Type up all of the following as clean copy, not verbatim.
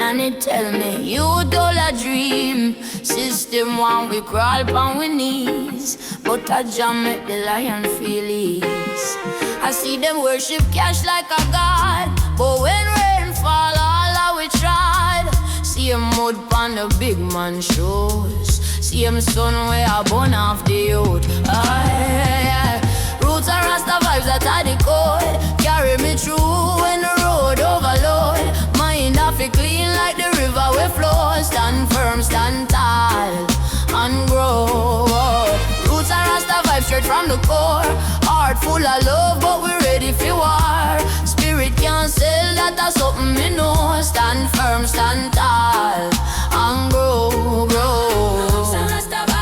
and it tell me you told a dream. System want we crawl upon we knees, but I jam make the lion feel ease. I see them worship cash like a god, but when rain fall all I we tried. See him mud pon the big man shoes, see him son where I burn off the youth. Roots and rasta vibes that are the code, carry me through when the road overload. Mind off it clean like the river we flow. Stand firm, stand tall, and grow. Roots and rasta vibes straight from the core. Heart full of love, but we ready for war. Spirit can't sell, that's something me know. Stand firm, stand tall, and grow, grow.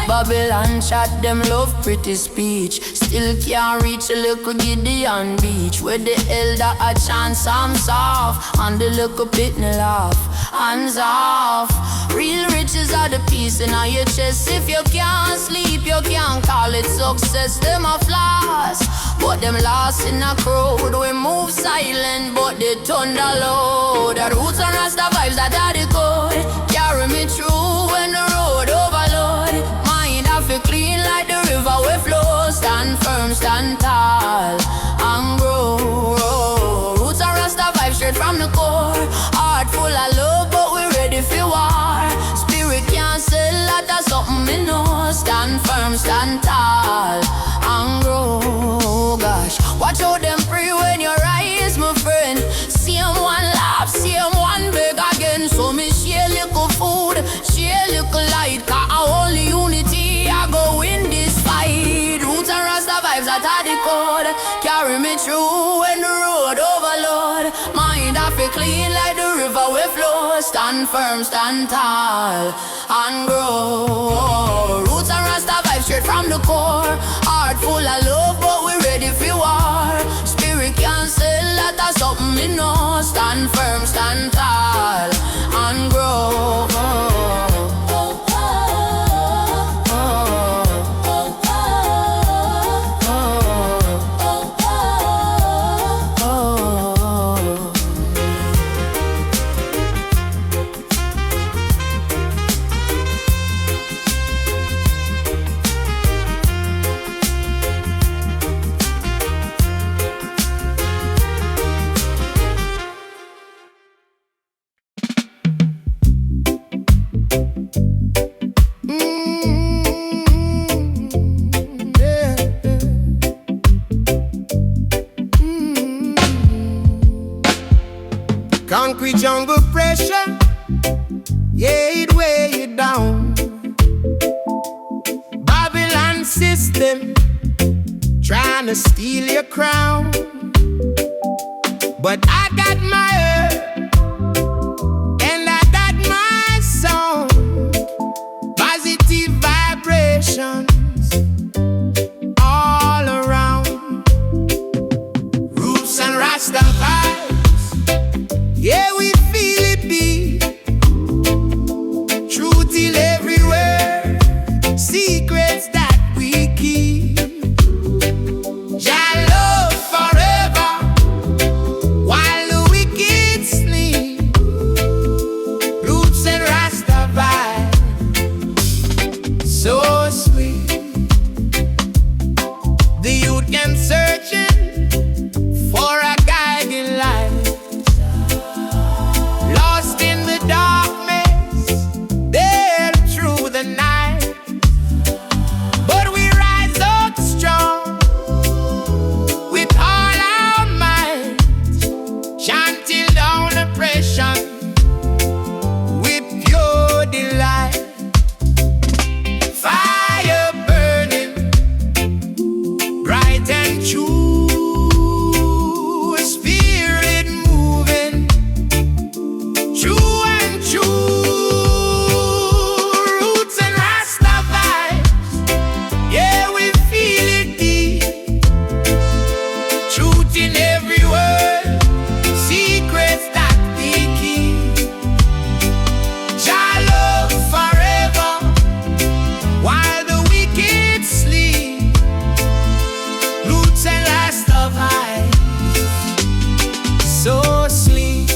Babylon chat, them love pretty speech. Still can't reach a little Gideon beach, where the elder a chant some soft, and the little pitney laugh. Hands off. Real riches are the peace in your chest. If you can't sleep, you can't call it success. Them a flaws, but them lost in a crowd. We move silent, but they thunder loud. The roots and rasta vibes that are the code, carry me through when the road overload. Mind I feel clean like the river we flow. Stand firm, stand tall, and grow. Roots and rasta vibes straight from the core. Heart full of love, but we ready for war. Spirit can't sell, that's something me know. Stand firm, stand tall, and grow. Gosh, watch out them pray when you rise, my friend. See him one laugh, see him one beg again. So me share little food, share little light, cause only unity I go win this fight. Roots and rasta vibes that are the code, carry me through when the road overload. Mind I feel clean like the river we flow. Stand firm, stand tall, and grow. Roots and rasta vibes straight from the core. Heart full of love, but we ready for war. Spirit can't sell, that's something me know. Stand firm, stand tall, and grow. Concrete jungle pressure, yeah, it weigh you down. Babylon system trying to steal your crown, but I got my earth and I got my song. Positive vibrations all around. Roots and Rastafari, yeah, we feel it be true till everywhere. Secrets that we keep. Jah love forever while the wicked sleep. Roots and Rastafari, so sweet. The youth can searching for a guiding light. Lost in the darkness, there through the night. But we rise up strong with all our might. Chant till down oppression with pure delight. Fire burning bright and true. Spirit moving true and true. Roots and Rastafari, yeah, we feel it deep. Truth in every word, secrets that we keep. Jah love forever while the wicked sleep. Roots and Rastafari, so sleep.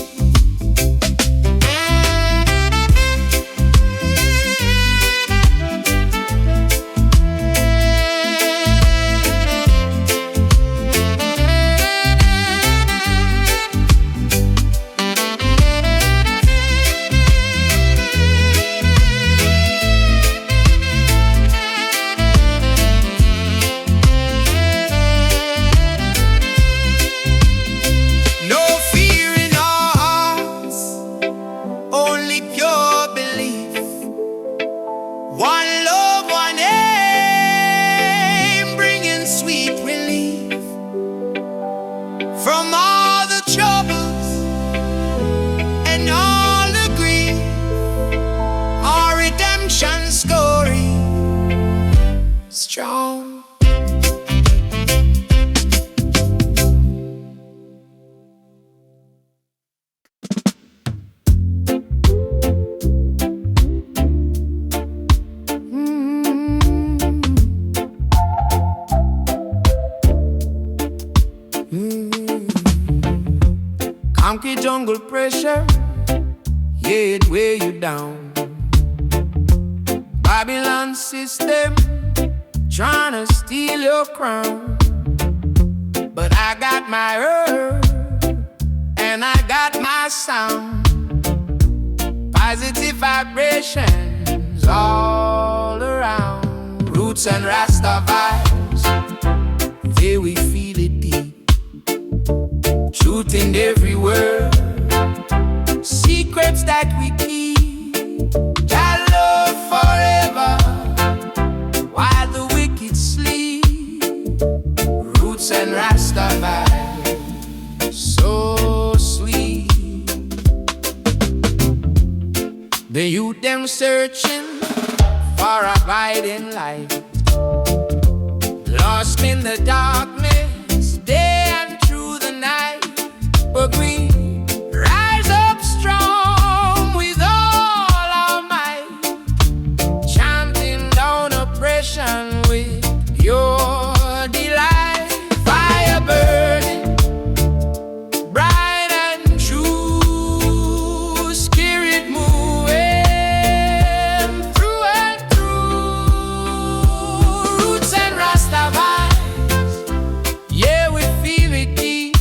pressure, yeah, it weigh you down. Babylon system tryna steal your crown. But I got my herb and I got my sound. Positive vibrations all around. Roots and rasta vibes, there we feel it deep. Truth in every word, secrets that we keep. Our love forever while the wicked sleep. Roots and rasta vibes, so sweet. The youth them searching for abiding light, lost in the darkness, day and through the night. But we rise up strong with all our might, chanting down oppression with your delight. Fire burning, bright and true, spirit moving through and through. Roots and rasta vibes, yeah, we feel it deep.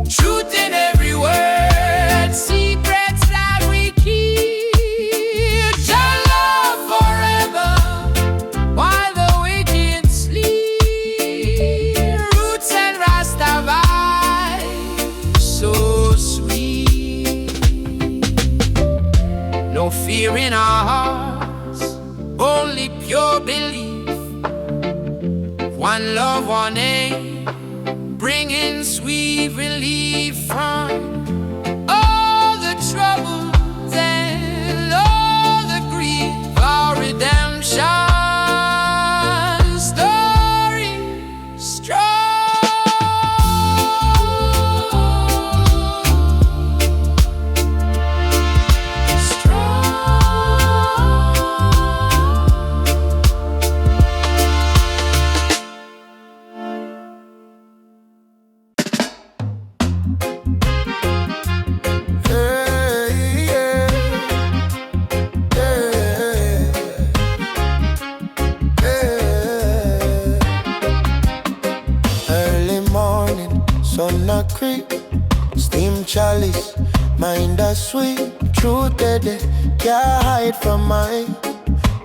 Truth in every word, secrets that we keep. Shall love forever while the wicked sleep. Roots and rasta vibes, so sweet. No fear in our hearts, only pure belief. One love, one aim, bringing sweet relief from all the troubles and all the grief. Our redemption story strong. Early morning, sun a creep, steam chalice, mind a sweet. Truth dead, can't hide from mine.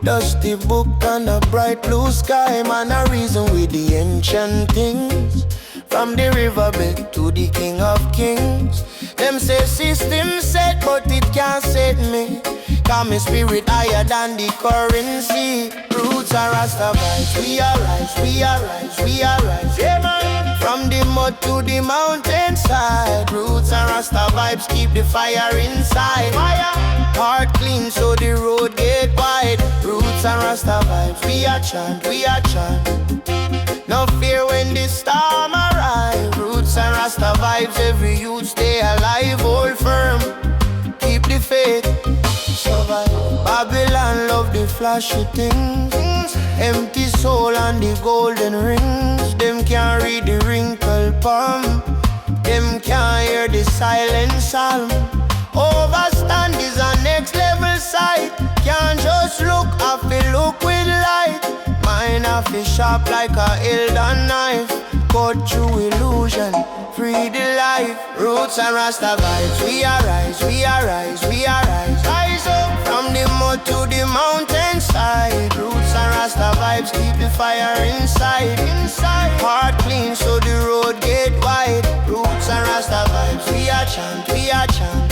Dusty book and a bright blue sky, man a reason with the ancient things. From the riverbed to the King of Kings. Them say system set, but it can't set me. Cause my spirit higher than the currency. Roots are rasta vibes, we arise, we arise, we arise. Yeah, man. From the mud to the mountainside. Roots and rasta vibes keep the fire inside. Fire. Heart clean so the road get wide. Roots and rasta vibes, we are chant, we are chant. No fear when the storm arrive. Roots and rasta vibes, every youth stay alive. Hold firm, keep the faith, survive. Babylon love the flashy things, empty soul and the golden rings. Them can't read the wrinkled palm, them can't hear the silent psalm. Overstand is a next level sight. Can't just look, I feel look with light. Mine a fish sharp like a Hilda knife. Cut through illusion, free the life. Roots and rasta vibes, we arise, we arise, we arise. Rise up from the mud to the mountainside. Roots and rasta vibes keep the fire inside, inside. Heart clean so the road get wide. Roots and rasta vibes, we are chant, we are chant.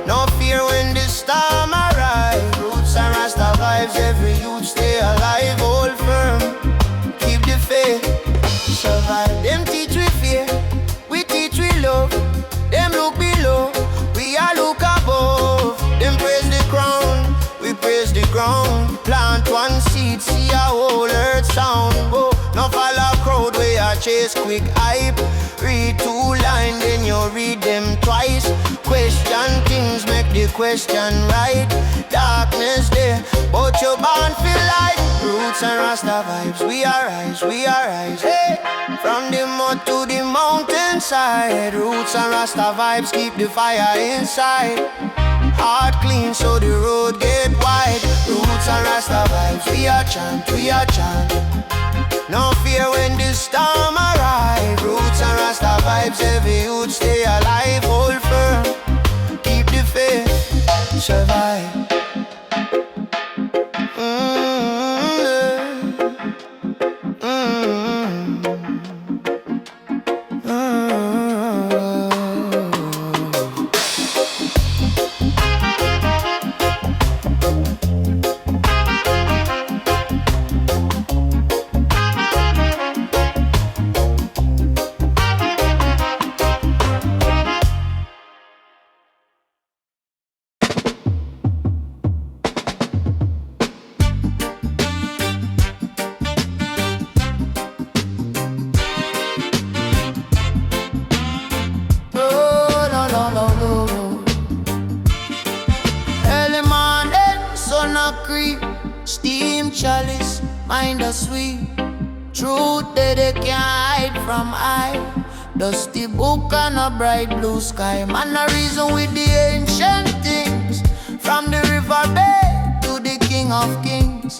No fear when the storm arrive. Roots and rasta vibes, every youth stay alive. Hold firm, keep the faith, survive. Them teach we fear, we teach we love. Them look below, we are look above. Them praise the crown, we praise the ground. Plant one seed, see a whole earth sound. Oh, no follow crowd where I chase quick hype. Read two lines, then you read them twice. Question things, make the the question right. Darkness there, but your bond feel like roots and rasta vibes. We arise, we arise, hey. From the mud to the mountainside, roots and rasta vibes keep the fire inside. Heart clean so the road get wide. Roots and rasta vibes, we are chant, we are chant. No fear when the storm arrive. Roots and rasta vibes, every youth stay alive. Hold firm, keep the faith, survive. Steam chalice, mind a sweet. Truth that they can't hide from eye. Dusty book and a bright blue sky. Man a reason with the ancient things. From the river bed to the king of kings.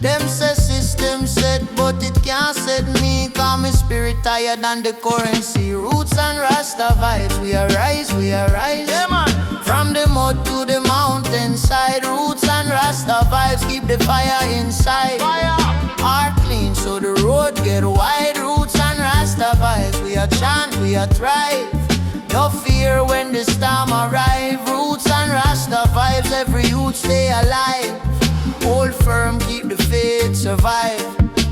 Them say system set, but it can't set me. Cause my spirit higher than the currency. Roots and rasta vibes, we arise, we arise. Yeah, man. From the mud to the mountainside. Roots and rasta vibes keep the fire inside. Heart clean so the road get wide. Roots and rasta vibes, we are chant, we are thrive. No fear when the storm arrive. Roots and rasta vibes, every youth stay alive. Hold firm, keep the faith, survive.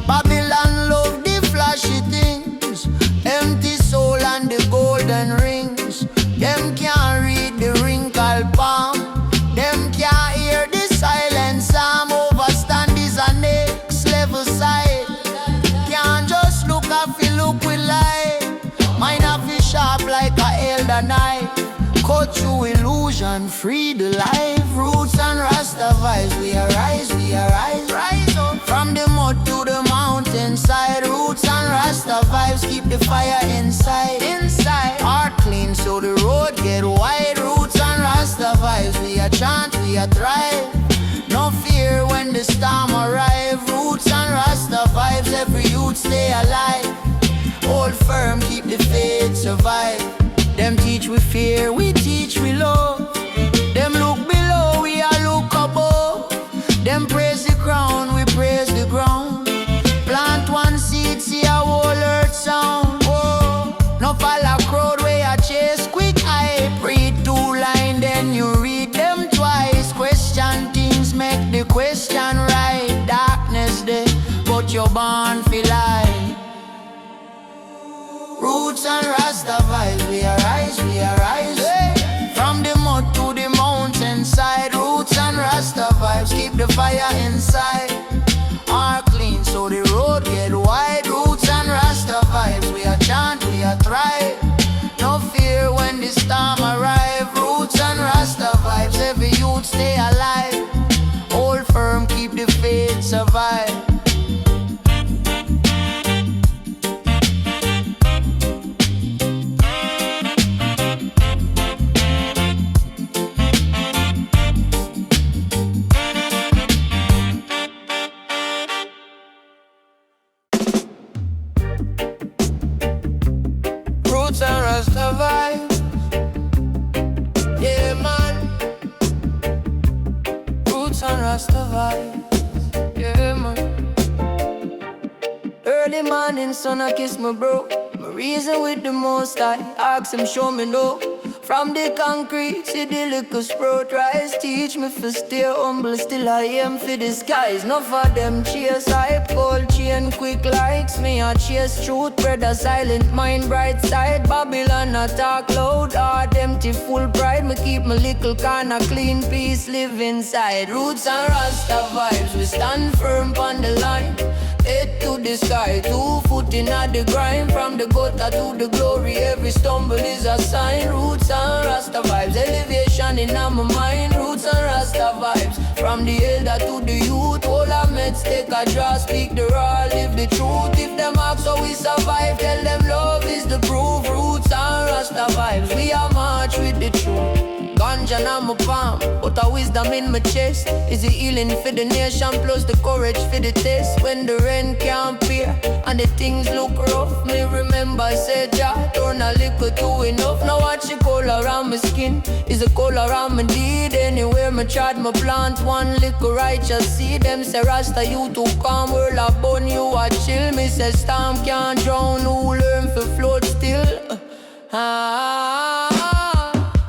Babylon love the flashy things. Empty soul and the golden rings. Them can't read the wrinkled palm. Them can't hear the silent psalm. Overstand is a next level side. Can't just look up, you look with light. Mine have be sharp like a elder knife. Cut through illusion, free the life. Roots and rasta vibes, we arise, rise up. From the mud to the mountainside. Roots and rasta vibes keep the fire inside. Heart clean so the road get wide. Roots and rasta vibes, we are chant, we are thrive. No fear when the storm arrive. Roots and rasta vibes, every youth stay alive. Hold firm, keep the faith, survive. Them teach we fear, we teach we love. Them look below, we are look above. Them praise the crown, we praise the ground. Plant one seed, see a whole earth sound. Oh, no follow crowd where I chase quick hype. Read two line, then you read them twice. Question things, make the question right. Darkness there, but you're born for light. Roots and rasta vibes, we arise, hey. From the mud to the mountainside. Roots and rasta vibes keep the fire inside. Heart clean so the road get wide. Roots and rasta vibes, we are chant, we are thrive. No fear when the storm arrive. Roots and rasta vibes, every youth stay alive. Hold firm, keep the faith, survive. Roots and rasta vibes, yeah man. Roots and rasta vibes, yeah man. Early morning sun I kiss my bro. My reason with the most I ask him show me no. From the concrete, see the little sprout rise. Teach me to stay humble, still I am for the skies. Enough of them chase hype, cold chain quick likes me. I chase truth, brother silent mind bright side. Babylon I talk loud, heart empty full pride. Me keep my little corner clean, peace live inside. Roots and rasta vibes, we stand firm on the line. Head to the sky, 2 foot in the grind. From the gutter to the glory, every stumble is a sign. Roots and rasta vibes, elevation elevation in my mind. Roots and Rasta vibes. From the elder to the youth, all our mates take a draw, speak the raw, live the truth. If them ask how we survive, tell them love is the proof. Roots and Rasta vibes, we are march with the truth. Ganja on my palm, but a wisdom in my chest. Is the healing for the nation, plus the courage for the test. When the rain can't appear and the things look rough, me remember said Jah, turn a little to enough. Now watch the color around my skin, is a color around my deed. Anywhere me trod my plant, one little righteous seed. Them say Rasta you too calm, world a bun you a chill. Me say storm can't drown, who learn to float still.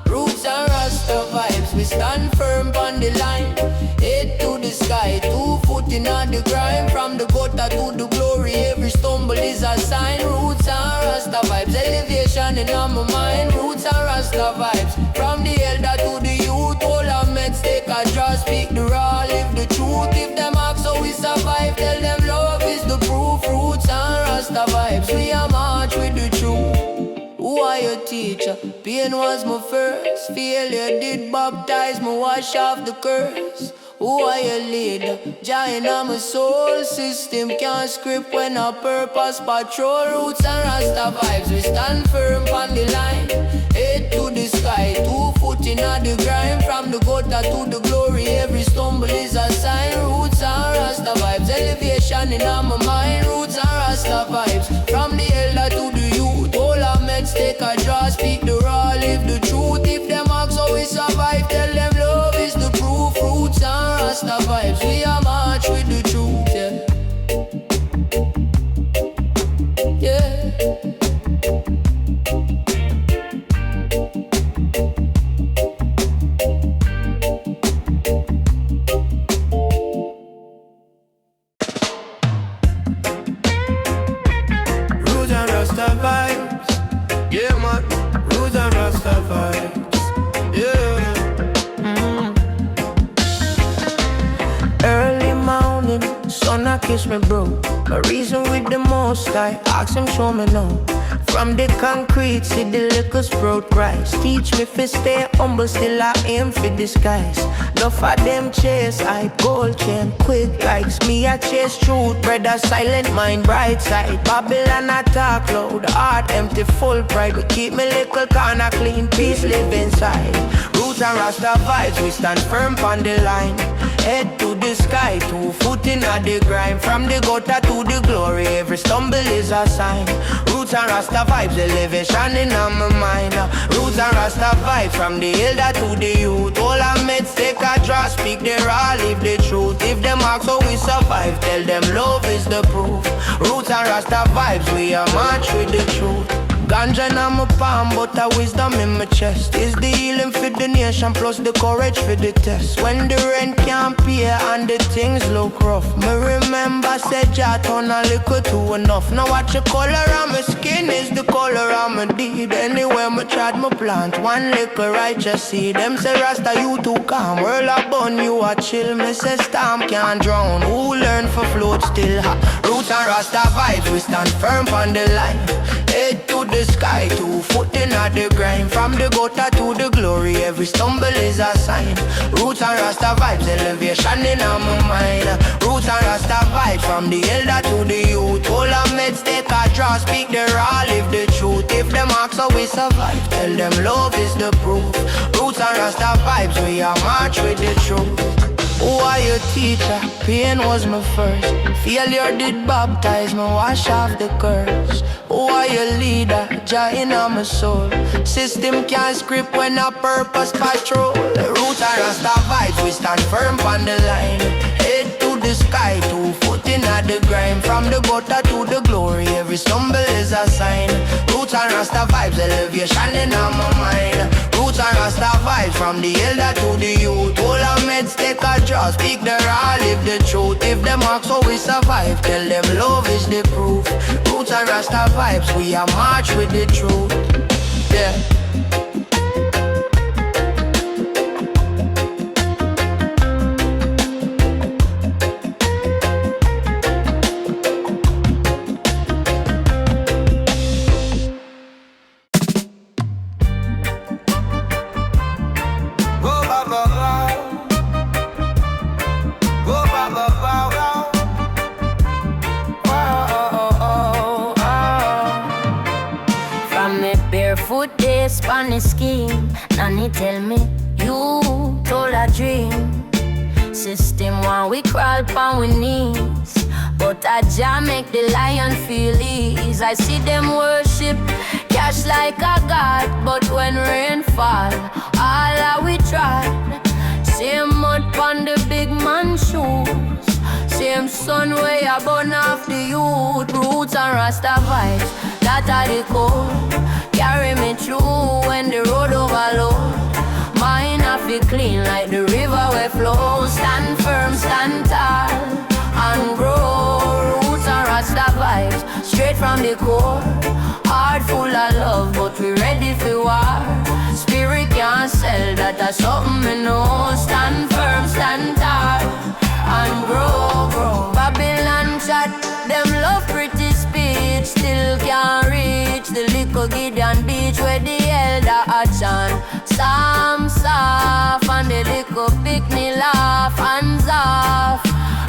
Roots and Rasta vibes, we stand firm on the line. Head to the sky, 2 foot in the grind. From the gutter to the glory, every stumble is a sign. Roots and Rasta vibes, elevation in my mind. Roots and Rasta vibes, from the elder to the youth. All our mates take a draw, speak the raw, live the truth. If them ask how we survive, tell them love is the proof. Roots and Rasta vibes, we are march with the truth. Who are your teacher? Pain was my first. Failure did baptize me, wash off the curse. Who are your leader? Giant on my soul. System can't script when our purpose patrol. Roots and Rasta vibes, we stand firm on the line. Head to the sky, 2 foot in the grind. From the gutter to the glory, every stumble is a sign. Roots and Rasta vibes, elevation in my mind. Roots and Rasta vibes, from the elder to the youth. All our mates take a draw, speak the raw, live the truth. If them ask how we survive, tell them love is the proof. Roots and Rasta vibes, we are march with the truth, yeah. Roots and Rasta vibes, yeah man. Roots and Rasta vibes, yeah. Early morning, sun a kiss me bro. My reason with the most I ask him show me now. From the concrete, see the little sprout rise. Teach me fi stay humble, still I aim for the skies. Enough of them chase, I gold chain, quick likes me I chase truth, brother silent mind, bright side. Babylon attack loud, heart empty, full pride. We keep me little corner clean, peace live inside. Roots and Rasta vibes, we stand firm on the line. Head to the sky, 2 foot in the grind. From the gutter to the glory, every stumble is a sign. Roots and Rasta vibes, elevation in my mind. Roots and Rasta vibes, from the elder to the youth. All our mates take a draw, speak the raw, live the truth. If them ask how we survive, tell them love is the proof. Roots and Rasta vibes, we are march with the truth. Ganja in my palm, but a wisdom in my chest. Is the healing for the nation, plus the courage for the test. When the rent can't pay and the things look rough, me remember said Jah turn a little to enough. Now watch the color on my skin is the color on my deed. Anywhere me trod my plant, one little righteous seed. Them say Rasta you too calm, world a bun you a chill. Me say storm can't drown, who learn for float still hot. Roots and Rasta vibes, we stand firm on the line. Head to the sky, 2 foot in the grind. From the gutter to the glory, every stumble is a sign. Roots and Rasta vibes, elevation in my mind. Roots and Rasta vibes, from the elder to the youth. All our mates take a draw, speak the raw, live the truth. If them ask how we survive, tell them love is the proof. Roots and Rasta vibes, we are march with the truth. Who are your teacher? Pain was my first. Failure did baptize me, wash off the curse. Who are your leader? Jah in my soul. System can't script when a purpose patrol. Roots and Rasta vibes, we stand firm on the line. Head to the sky, 2 foot in the grind. From the gutter to the glory, every stumble is a sign. Roots and Rasta vibes, elevation in my mind. Roots and Rasta vibes, from the elder to the youth. All our mates take a draw, speak the raw, live the truth. If them ask how we survive, tell them love is the proof. Roots and Rasta vibes, we are march with the truth, yeah. on the scheme. Nanny tell me, you told a dream. System while we crawl on we knees, but a jam make the lion feel ease. I see them worship cash like a god, but when rain fall, all that we try. Same mud on the big man shoes, same sun way I burn off the youth. Roots and rasta vibes, that are the code. Carry me through when the road overload. Mine I feel clean like the river we flow. Stand firm, stand tall, and grow. Roots and rasta vibes, straight from the core. Heart full of love, but we ready for war. Spirit can't sell, that is something we know. Stand firm, stand tall, and grow, grow. Babylon chat, them love pretty speech, still can't reach the little Gideon beach where the elder a chant. Psalm soft and the little picnic laugh, hands off.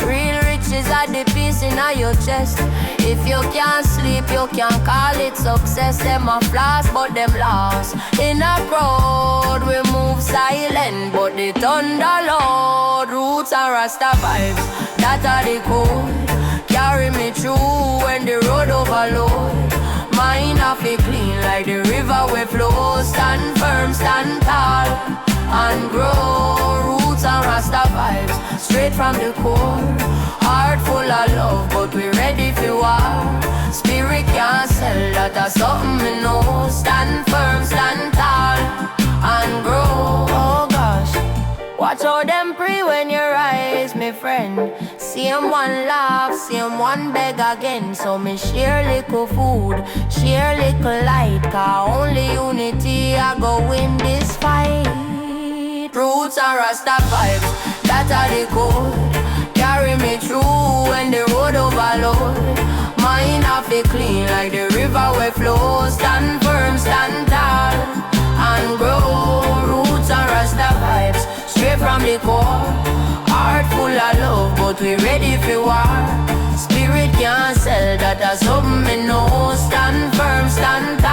Real riches are the peace in your chest. If you can't sleep, you can call it success. Them a flash, but them lost. In a crowd, we move silent, but the thunder loud. Roots and rasta vibes, that are the code. Carry me through when the road overload. Mine I feel clean like the river we flow. Stand firm, stand tall, and grow. Roots and rasta vibes, straight from the core. Heart full of love, but we ready for war. Spirit can't sell, that is something we know. Stand firm, stand tall, and grow. Oh gosh, watch how them pray when you rise, my friend. See him one laugh, see him one beg again. So me share little food, share little light, cause only unity I go win this fight. Roots and rasta vibes, that are the code. Carry me through when the road overload. Mine I feel clean like the river we flow. Stand firm, stand tall, and grow. Roots and rasta vibes, straight from the core. Heart full of love, but we ready for war. Spirit can't sell, that is something we know. Stand firm, stand tall.